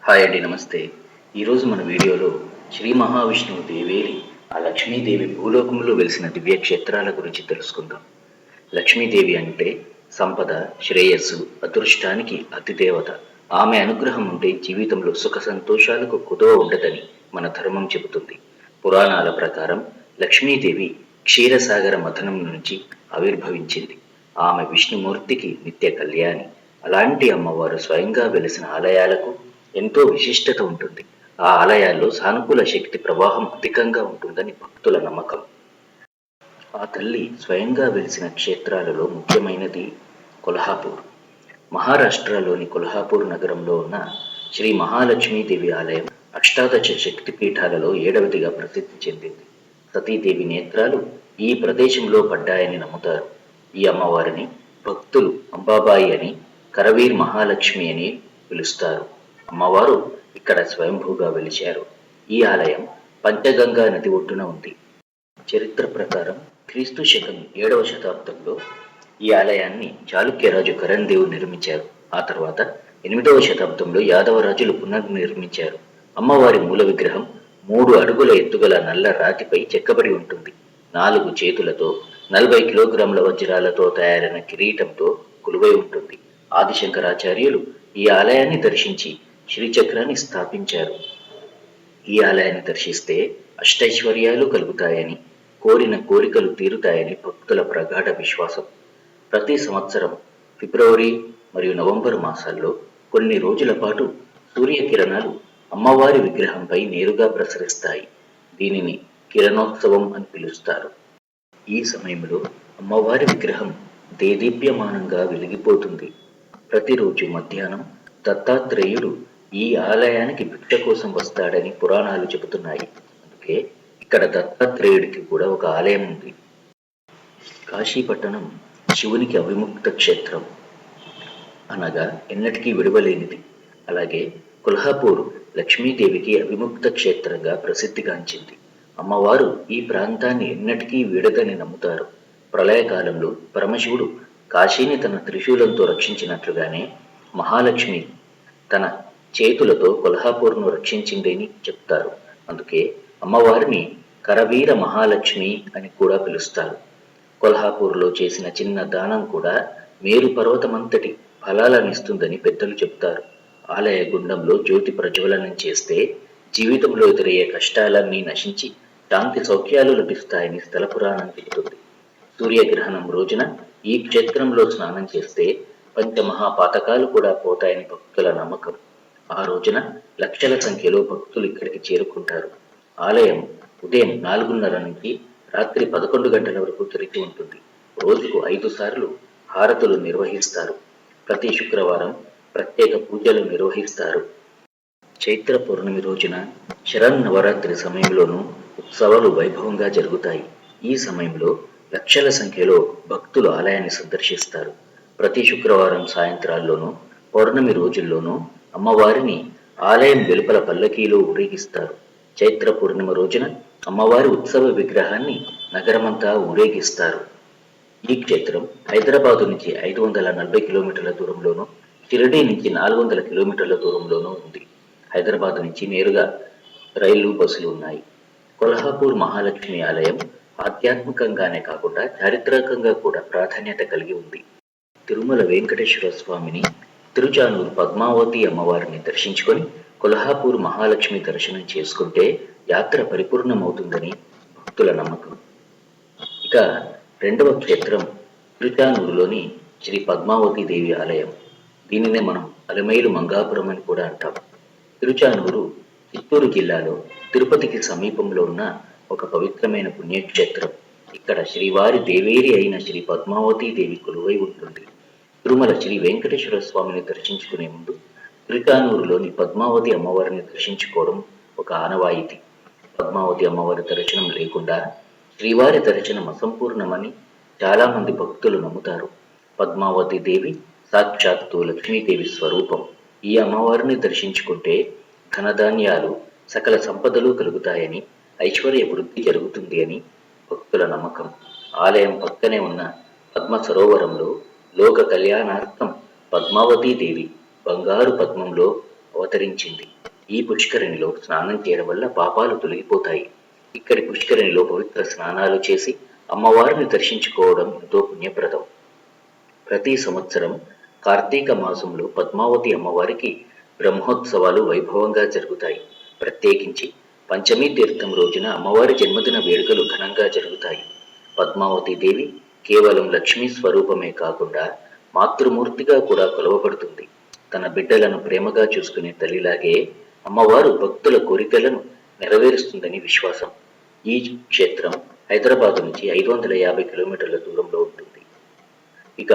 Hi అండి, నమస్తే. ఈరోజు మన వీడియోలో శ్రీ మహావిష్ణువు దేవేరి ఆ లక్ష్మీదేవి భూలోకంలో వెలిసిన దివ్య క్షేత్రాల గురించి తెలుసుకుందాం. లక్ష్మీదేవి అంటే సంపద, శ్రేయస్సు, అదృష్టానికి అతిదేవత. ఆమె అనుగ్రహం ఉంటే జీవితంలో సుఖ సంతోషాలకు కుదువ ఉండదని మన ధర్మం చెబుతుంది. పురాణాల ప్రకారం లక్ష్మీదేవి క్షీరసాగర మథనం నుంచి ఆవిర్భవించింది. ఆమె విష్ణుమూర్తికి నిత్య కళ్యాణి. అలాంటి అమ్మవారు స్వయంగా వెలిసిన ఆలయాలకు ఎంతో విశిష్టత ఉంటుంది. ఆ ఆలయాల్లో సానుకూల శక్తి ప్రవాహం అధికంగా ఉంటుందని భక్తుల నమ్మకం. ఆ తల్లి స్వయంగా వెలిసిన క్షేత్రాలలో ముఖ్యమైనది కొల్హాపూర్. మహారాష్ట్రలోని కొల్హాపూర్ నగరంలో ఉన్న శ్రీ మహాలక్ష్మీదేవి ఆలయం అష్టాదశ శక్తి పీఠాలలో 7వదిగా ప్రసిద్ధి చెందింది. సతీదేవి నేత్రాలు ఈ ప్రదేశంలో పడ్డాయని నమ్ముతారు. ఈ అమ్మవారిని భక్తులు అంబాబాయి అని, కరవీర్ మహాలక్ష్మి అని పిలుస్తారు. అమ్మవారు ఇక్కడ స్వయంభూగా వెలిశారు. ఈ ఆలయం పంచగంగా నది ఒడ్డున ఉంది. చరిత్ర ప్రకారం క్రీస్తు శకం 7వ శతాబ్దంలో ఈ ఆలయాన్ని చాళుక్యరాజు కరణ్ దేవ్ నిర్మించారు. ఆ తర్వాత 8వ శతాబ్దంలో యాదవరాజులు పునర్నిర్మించారు. అమ్మవారి మూల విగ్రహం 3 అడుగుల ఎత్తుగల నల్ల రాతిపై చెక్కబడి ఉంటుంది. 4 చేతులతో 40 కిలోగ్రాముల వజ్రాలతో తయారైన కిరీటంతో కొలువై ఉంటుంది. ఆదిశంకరాచార్యులు ఈ ఆలయాన్ని దర్శించి శ్రీచక్రాన్ని స్థాపించారు. ఈ ఆలయాన్ని దర్శిస్తే అష్టైశ్వర్యాలు కలుగుతాయని, కోరిన కోరికలు తీరుతాయని భక్తుల ప్రగాఢ విశ్వాసం. ప్రతి సంవత్సరం ఫిబ్రవరి మరియు నవంబర్ మాసాల్లో కొన్ని రోజుల పాటు సూర్యకిరణాలు అమ్మవారి విగ్రహంపై నేరుగా ప్రసరిస్తాయి. దీనిని కిరణోత్సవం అని పిలుస్తారు. ఈ సమయంలో అమ్మవారి విగ్రహం దేదీప్యమానంగా వెలిగిపోతుంది. ప్రతిరోజు మధ్యాహ్నం దత్తాత్రేయుడు ఈ ఆలయానికి భిక్ష కోసం వస్తాడని పురాణాలు చెబుతున్నాయి. అందుకే ఇక్కడ దత్తాత్రేయుడికి కూడా ఒక ఆలయం ఉంది. కాశీపట్టణం శివునికి అవిముక్త క్షేత్రం, అనగా ఎన్నటికీ విడవలేనిది. అలాగే కొల్హాపూర్ లక్ష్మీదేవికి అవిముక్త క్షేత్రంగా ప్రసిద్ధిగాంచింది. అమ్మవారు ఈ ప్రాంతాన్ని ఎన్నటికీ వీడదని నమ్ముతారు. ప్రళయకాలంలో పరమశివుడు కాశీని తన త్రిశూలంతో రక్షించినట్లుగానే మహాలక్ష్మి తన చేతులతో కొల్హాపూర్ను రక్షించిందని చెప్తారు. అందుకే అమ్మవారిని కరవీర మహాలక్ష్మి అని కూడా పిలుస్తారు. కొల్హాపూర్లో చేసిన చిన్న దానం కూడా మేరు పర్వతమంతటి ఫలాలనిస్తుందని పెద్దలు చెప్తారు. ఆలయ గుండంలో జ్యోతి ప్రజ్వలనం చేస్తే జీవితంలో ఎదురయ్యే కష్టాలన్నీ నశించి శాంతి సౌఖ్యాలు లభిస్తాయని స్థల పురాణం చెబుతుంది. సూర్యగ్రహణం రోజున ఈ క్షేత్రంలో స్నానం చేస్తే పంచమహాపాతకాలు కూడా పోతాయని భక్తుల నమ్మకం. ఆ రోజున లక్షల సంఖ్యలో భక్తులు ఇక్కడికి చేరుకుంటారు. ఆలయం ఉదయం 4:30 నుంచి రాత్రి 11 గంటల వరకు తెరిచి ఉంటుంది. రోజుకు 5 సార్లు హారతులు నిర్వహిస్తారు. ప్రతి శుక్రవారం ప్రత్యేక పూజలు నిర్వహిస్తారు. చైత్ర పౌర్ణమి రోజున శరన్నవరాత్రి సమయంలోనూ ఉత్సవాలు వైభవంగా జరుగుతాయి. ఈ సమయంలో లక్షల సంఖ్యలో భక్తులు ఆలయాన్ని సందర్శిస్తారు. ప్రతి శుక్రవారం సాయంత్రాల్లోనూ పౌర్ణమి రోజుల్లోనూ అమ్మవారిని ఆలయం వెలుపల పల్లకీలో ఊరేగిస్తారు. చైత్ర పూర్ణిమ రోజున అమ్మవారి ఉత్సవ విగ్రహాన్ని నగరమంతా ఊరేగిస్తారు. ఈ క్షేత్రం హైదరాబాదు నుంచి 540 కిలోమీటర్ల దూరంలోనూ, షిరిడీ నుంచి 400 కిలోమీటర్ల దూరంలోనూ ఉంది. హైదరాబాద్ నుంచి నేరుగా రైళ్లు, బస్సులు ఉన్నాయి. కొల్హాపూర్ మహాలక్ష్మి ఆలయం ఆధ్యాత్మికంగానే కాకుండా చారిత్రకంగా కూడా ప్రాధాన్యత కలిగి ఉంది. తిరుమల వెంకటేశ్వర స్వామిని, తిరుచానూరు పద్మావతి అమ్మవారిని దర్శించుకొని కొల్హాపూర్ మహాలక్ష్మి దర్శనం చేసుకుంటే యాత్ర పరిపూర్ణమవుతుందని భక్తుల నమ్మకం. ఇక రెండవ క్షేత్రం తిరుచానూరులోని శ్రీ పద్మావతి దేవి ఆలయం. దీనినే మనం అలమేలు మంగాపురం అని కూడా అంటాం. తిరుచానూరు చిత్తూరు జిల్లాలో తిరుపతికి సమీపంలో ఉన్న ఒక పవిత్రమైన పుణ్యక్షేత్రం. ఇక్కడ శ్రీవారి దేవేరి అయిన శ్రీ పద్మావతి దేవి కొలువై ఉంటుంది. తిరుమల శ్రీ వెంకటేశ్వర స్వామిని దర్శించుకునే ముందు తిరుచానూరులోని పద్మావతి అమ్మవారిని దర్శించుకోవడం ఒక ఆనవాయితీ. పద్మావతి అమ్మవారి దర్శనం లేకుండా శ్రీవారి దర్శనం అసంపూర్ణమని చాలా మంది భక్తులు నమ్ముతారు. పద్మావతి దేవి సాక్షాత్తు లక్ష్మీదేవి స్వరూపం. ఈ అమ్మవారిని దర్శించుకుంటే ధనధాన్యాలు, సకల సంపదలు కలుగుతాయని, ఐశ్వర్య వృద్ధి జరుగుతుంది అని భక్తుల నమ్మకం. ఆలయం పక్కనే ఉన్న పద్మ సరోవరంలో లోక కళ్యాణార్థం పద్మావతీ దేవి బంగారు పద్మంలో అవతరించింది. ఈ పుష్కరిణిలో స్నానం చేయడం వల్ల పాపాలు తొలగిపోతాయి. ఇక్కడి పుష్కరిణిలో పవిత్ర స్నానాలు చేసి అమ్మవారిని దర్శించుకోవడం ఎంతో పుణ్యప్రదం. ప్రతి సంవత్సరం కార్తీక మాసంలో పద్మావతి అమ్మవారికి బ్రహ్మోత్సవాలు వైభవంగా జరుగుతాయి. ప్రత్యేకించి పంచమీ తీర్థం రోజున అమ్మవారి జన్మదిన వేడుకలు ఘనంగా జరుగుతాయి. పద్మావతి దేవి కేవలం లక్ష్మీ స్వరూపమే కాకుండా మాతృమూర్తిగా కూడా కొలవబడుతుంది. తన బిడ్డలను ప్రేమగా చూసుకునే తల్లిలాగే అమ్మవారు భక్తుల కోరికలను నెరవేరుస్తుందని విశ్వాసం. ఈ క్షేత్రం హైదరాబాద్ నుంచి 550 కిలోమీటర్ల దూరంలో ఉంటుంది. ఇక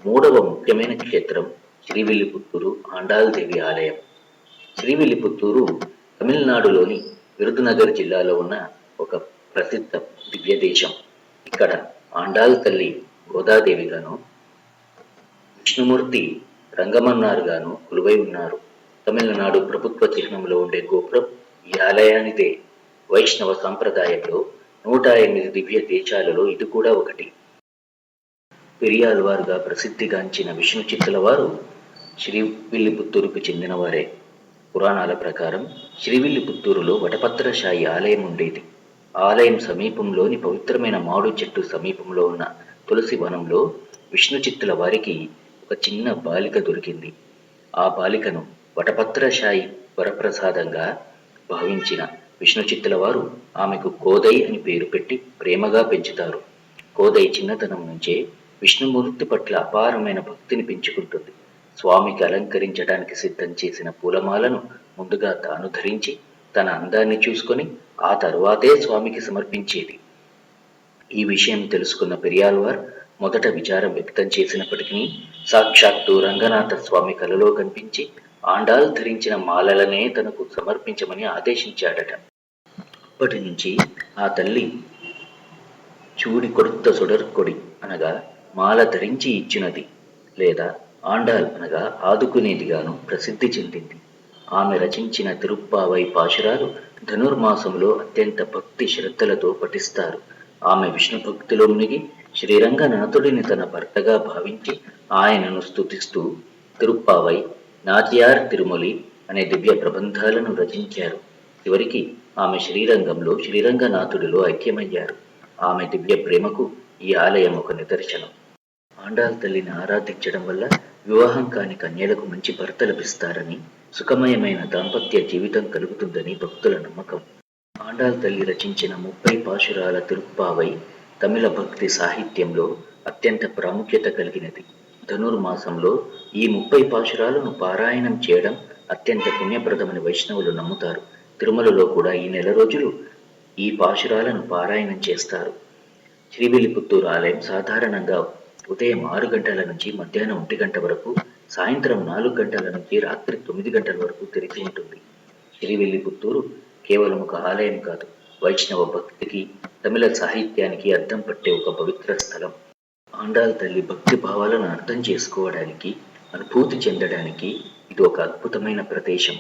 మూడవ ముఖ్యమైన క్షేత్రం శ్రీవిల్లిపుత్తూరు ఆండాల్ దేవి ఆలయం. శ్రీవిల్లిపుత్తూరు తమిళనాడులోని విరుదునగర్ జిల్లాలో ఉన్న ఒక ప్రసిద్ధ దివ్య దేశం. ఇక్కడ ఆండాల్ తల్లి గోదాదేవిగాను, విష్ణుమూర్తి రంగమన్నారుగాను కొలువై ఉన్నారు. తమిళనాడు ప్రభుత్వ చిహ్నంలో ఉండే గోపురం ఈ ఆలయానిదే. వైష్ణవ సంప్రదాయంలో 108 దివ్య దేశాలలో ఇది కూడా ఒకటి. పెరియాళ్వారుగా ప్రసిద్ధిగాంచిన విష్ణు చిత్తుల వారు శ్రీవిల్లిపుత్తూరుకు చెందినవారే. పురాణాల ప్రకారం శ్రీవిల్లిపుత్తూరులో వటపత్రశాయి ఆలయం ఉండేది. ఆలయం సమీపంలోని పవిత్రమైన మాడు చెట్టు సమీపంలో ఉన్న తులసి వనంలో విష్ణు చిత్తుల వారికి ఒక చిన్న బాలిక దొరికింది. ఆ బాలికను వటపత్రశాయి వరప్రసాదంగా భావించిన విష్ణు చిత్తుల వారు ఆమెకు కోదై అని పేరు పెట్టి ప్రేమగా పెంచుతారు. కోదై చిన్నతనం నుంచే విష్ణుమూర్తి పట్ల అపారమైన భక్తిని పెంచుకుంటుంది. స్వామికి అలంకరించడానికి సిద్ధం చేసిన పూలమాలను ముందుగా తాను ధరించి తన అందాన్ని చూసుకొని ఆ తరువాతే స్వామికి సమర్పించేది. ఈ విషయం తెలుసుకున్న పెరియాళ్వార్ మొదట విచారం వ్యక్తం చేసినప్పటికీ సాక్షాత్తు రంగనాథ స్వామి కలలో కనిపించి ఆండాల్ ధరించిన మాలలనే తనకు సమర్పించమని ఆదేశించాడట. అప్పటి నుంచి ఆ తల్లి చూడి కొడుత సుడర్కొడి అనగా మాల ధరించి ఇచ్చినది లేదా ఆండాల్ అనగా ఆదుకునేదిగాను ప్రసిద్ధి చెందింది. ఆమె రచించిన తిరుప్పావై పాశురాలు ధనుర్మాసంలో అత్యంత భక్తి శ్రద్ధలతో పఠిస్తారు. ఆమె విష్ణు భక్తిలో మునిగి శ్రీరంగనాథుడిని తన భర్తగా భావించి ఆయనను స్తుతిస్తూ తిరుప్పావై, నాచియార్ తిరుమలి అనే దివ్య ప్రబంధాలను రచించారు. చివరికి ఆమె శ్రీరంగంలో శ్రీరంగనాథుడిలో ఐక్యమయ్యారు. ఆమె దివ్య ప్రేమకు ఈ ఆలయం ఒక నిదర్శనం. ఆండాల్ తల్లిని ఆరాధించడం వల్ల వివాహం కాని కన్యలకు మంచి భర్త లభిస్తారని, సుఖమయమైన దాంపత్య జీవితం కలుగుతుందని భక్తుల నమ్మకం. ఆండాల్ తల్లి రచించిన 30 పాశురాల తిరుప్పావై తమిళ భక్తి సాహిత్యంలో అత్యంత ప్రాముఖ్యత కలిగినది. ధనుర్మాసంలో ఈ 30 పాశురాలను పారాయణం చేయడం అత్యంత పుణ్యప్రదమని వైష్ణవులు నమ్ముతారు. తిరుమలలో కూడా ఈ నెల రోజులు ఈ పాశురాలను పారాయణం చేస్తారు. శ్రీవిల్లిపుత్తూరు ఆలయం సాధారణంగా ఉదయం 6 గంటల నుంచి మధ్యాహ్నం 1 గంట వరకు, సాయంత్రం 4 గంటల నుంచి రాత్రి 9 గంటల వరకు తెరిచి ఉంటుంది. శ్రీవిల్లిపుత్తూరు కేవలం ఒక ఆలయం కాదు, వైష్ణవ భక్తికి, తమిళ సాహిత్యానికి అద్దం పట్టే ఒక పవిత్ర స్థలం. ఆండాల్ తల్లి భక్తి భావాలను అర్థం చేసుకోవడానికి, అనుభూతి చెందడానికి ఇది ఒక అద్భుతమైన ప్రదేశం.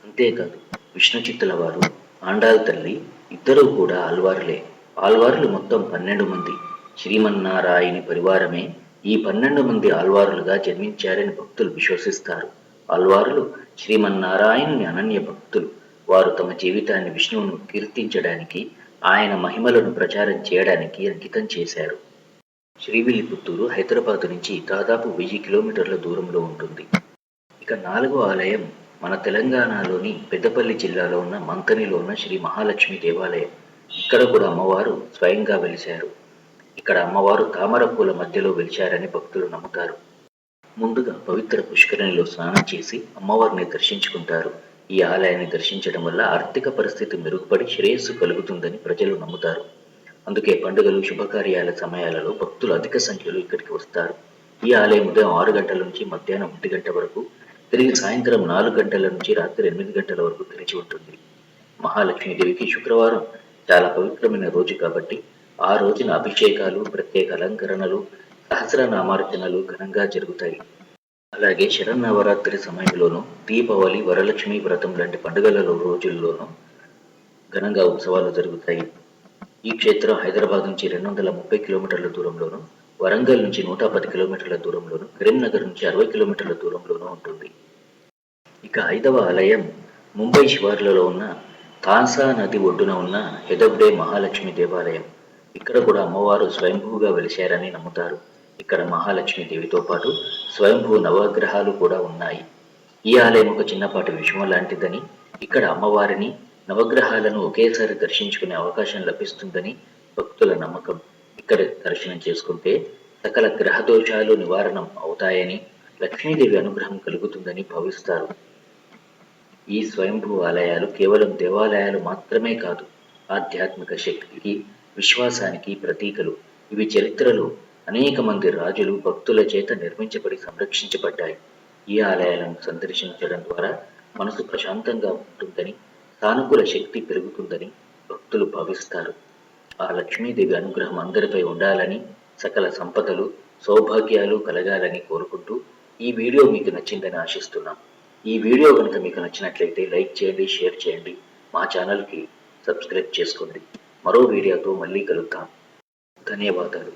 అంతేకాదు విష్ణు చిత్తుల వారు, ఆండాల్ తల్లి ఇద్దరూ కూడా ఆల్వార్లే. ఆల్వార్లు మొత్తం 12 మంది. శ్రీమన్నారాయణి పరివారమే ఈ 12 మంది ఆల్వారులుగా జన్మించారని భక్తులు విశ్వసిస్తారు. ఆల్వారులు శ్రీమన్నారాయణుని అనన్య భక్తులు. వారు తమ జీవితాన్ని విష్ణువును కీర్తించడానికి, ఆయన మహిమలను ప్రచారం చేయడానికి అంకితం చేశారు. శ్రీవిల్లిపుత్తూరు హైదరాబాద్ నుంచి దాదాపు 1000 కిలోమీటర్ల దూరంలో ఉంటుంది. ఇక 4వ ఆలయం మన తెలంగాణలోని పెద్దపల్లి జిల్లాలో ఉన్న మంతనిలో ఉన్న శ్రీ మహాలక్ష్మి దేవాలయం. ఇక్కడ కూడా అమ్మవారు స్వయంగా వెలిశారు. ఇక్కడ అమ్మవారు తామర పూల మధ్యలో వెలిచారని భక్తులు నమ్ముతారు. ముందుగా పవిత్ర పుష్కరిణిలో స్నానం చేసి అమ్మవారిని దర్శించుకుంటారు. ఈ ఆలయాన్ని దర్శించడం వల్ల ఆర్థిక పరిస్థితి మెరుగుపడి శ్రేయస్సు కలుగుతుందని ప్రజలు నమ్ముతారు. అందుకే పండుగలు, శుభకార్యాల సమయాలలో భక్తులు అధిక సంఖ్యలో ఇక్కడికి వస్తారు. ఈ ఆలయం ఉదయం 6 గంటల నుంచి మధ్యాహ్నం 1 గంట వరకు, తిరిగి సాయంత్రం 4 గంటల నుంచి రాత్రి 8 గంటల వరకు తెరిచి ఉంటుంది. మహాలక్ష్మీదేవికి శుక్రవారం చాలా పవిత్రమైన రోజు కాబట్టి ఆ రోజున అభిషేకాలు, ప్రత్యేక అలంకరణలు, సహస్రనామార్చనలు ఘనంగా జరుగుతాయి. అలాగే శరన్నవరాత్రి సమయంలోనూ, దీపావళి, వరలక్ష్మి వ్రతం లాంటి పండుగల రోజుల్లోనూ ఘనంగా ఉత్సవాలు జరుగుతాయి. ఈ క్షేత్రం హైదరాబాద్ నుంచి 230 కిలోమీటర్ల దూరంలోను, వరంగల్ నుంచి 110 కిలోమీటర్ల దూరంలోను, కరీంనగర్ నుంచి 60 కిలోమీటర్ల దూరంలోనూ ఉంటుంది. ఇక 5వ ఆలయం ముంబై శివార్లలో ఉన్న తాన్సా నది ఒడ్డున ఉన్న హెదబ్డే మహాలక్ష్మి దేవాలయం. ఇక్కడ కూడా అమ్మవారు స్వయంభూగా వెలిశారని నమ్ముతారు. ఇక్కడ మహాలక్ష్మి దేవితో పాటు స్వయంభూ నవగ్రహాలు కూడా ఉన్నాయి. ఈ ఆలయం ఒక చిన్నపాటి విషయం లాంటిదని, ఇక్కడ అమ్మవారిని నవగ్రహాలను ఒకేసారి దర్శించుకునే అవకాశం లభిస్తుందని భక్తుల నమ్మకం. ఇక్కడ దర్శనం చేసుకుంటే సకల గ్రహ దోషాలు నివారణం అవుతాయని, లక్ష్మీదేవి అనుగ్రహం కలుగుతుందని భావిస్తారు. ఈ స్వయంభూ ఆలయాలు కేవలం దేవాలయాలు మాత్రమే కాదు, ఆధ్యాత్మిక శక్తికి, విశ్వాసానికి ప్రతీకలు. ఇవి చరిత్రలో అనేక మంది రాజులు, భక్తుల చేత నిర్మించబడి సంరక్షించబడ్డాయి. ఈ ఆలయాలను సందర్శించడం ద్వారా మనసు ప్రశాంతంగా ఉంటుందని, సానుకూల శక్తి పెరుగుతుందని భక్తులు భావిస్తారు. ఆ లక్ష్మీదేవి అనుగ్రహం అందరిపై ఉండాలని, సకల సంపదలు, సౌభాగ్యాలు కలగాలని కోరుకుంటూ ఈ వీడియో మీకు నచ్చిందని ఆశిస్తున్నాం. ఈ వీడియో కనుక మీకు నచ్చినట్లయితే లైక్ చేయండి, షేర్ చేయండి, మా ఛానల్కి సబ్స్క్రైబ్ చేసుకోండి. మరో వీడియోతో మళ్ళీ కలుద్దాం. ధన్యవాదాలు.